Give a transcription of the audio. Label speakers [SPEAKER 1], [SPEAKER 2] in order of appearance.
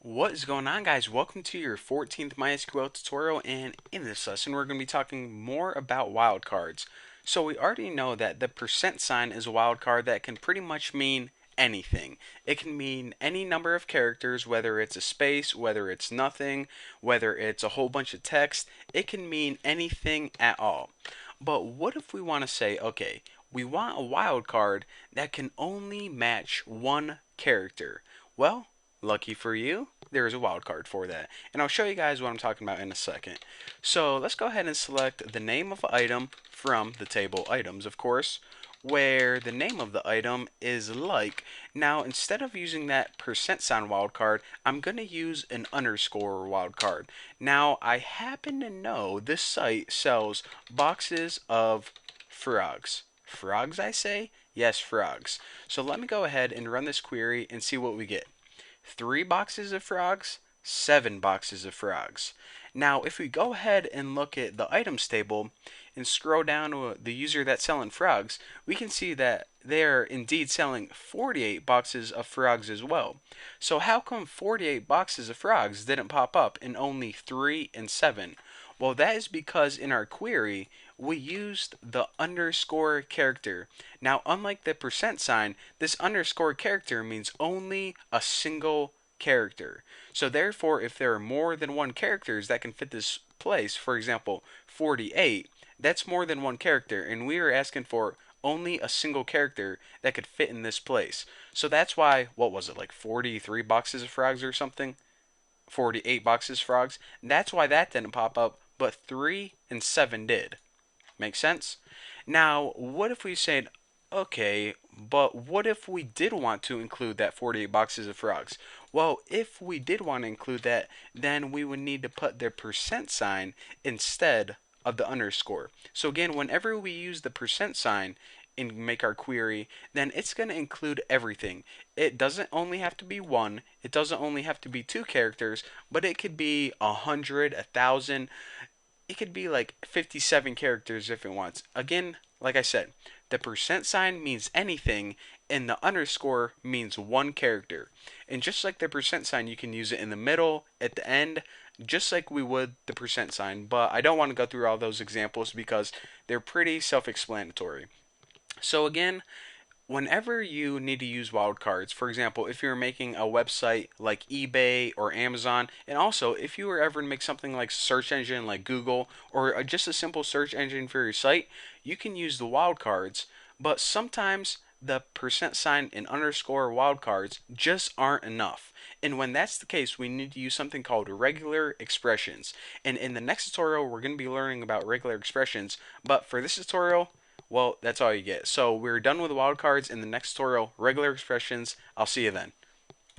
[SPEAKER 1] What is going on, guys? Welcome to your 14th MySQL tutorial, and in this lesson we're going to be talking more about wildcards. So we already know that the percent sign is a wildcard that can pretty much mean anything. It can mean any number of characters, whether it's a space, whether it's nothing, whether it's a whole bunch of text. It can mean anything at all. But what if we want to say, okay, we want a wildcard that can only match one character? Well, lucky for you, there is a wildcard for that. And I'll show you guys what I'm talking about in a second. So let's go ahead and select the name of item from the table items, of course, where the name of the item is like. Now, instead of using that percent sign wildcard, I'm going to use an underscore wildcard. Now, I happen to know this site sells boxes of frogs. Frogs, I say? Yes, frogs. So let me go ahead and run this query and see what we get. 3 boxes of frogs, 7 boxes of frogs. Now, if we go ahead and look at the items table and scroll down to the user that's selling frogs, we can see that they're indeed selling 48 boxes of frogs as well. So how come 48 boxes of frogs didn't pop up in only 3 and 7? Well, that is because in our query, we used the underscore character. Now, unlike the percent sign, this underscore character means only a single character. So therefore, if there are more than one characters that can fit this place, for example, 48, that's more than one character, and we are asking for only a single character that could fit in this place. So that's why, what was it, like 43 boxes of frogs or something? 48 boxes of frogs. That's why that didn't pop up, but 3 and 7 did. Make sense? Now, what if we said, okay, but what if we did want to include that 48 boxes of frogs? Well, if we did want to include that, then we would need to put the percent sign instead of the underscore. So again, whenever we use the percent sign and make our query, then it's going to include everything. It doesn't only have to be one, it doesn't only have to be 2 characters, but it could be 100, 1,000. It could be like 57 characters if it wants. Again, like I said, the percent sign means anything and the underscore means one character. And just like the percent sign, you can use it in the middle, at the end, just like we would the percent sign. But I don't want to go through all those examples because they're pretty self-explanatory. So again, whenever you need to use wildcards, for example, if you're making a website like eBay or Amazon, and also if you were ever to make something like search engine like Google or just a simple search engine for your site, you can use the wildcards, but sometimes the percent sign and underscore wildcards just aren't enough. And when that's the case, we need to use something called regular expressions. And in the next tutorial, we're going to be learning about regular expressions. But for this tutorial, well, that's all you get. So we're done with the wildcards. In the next tutorial, regular expressions. I'll see you then.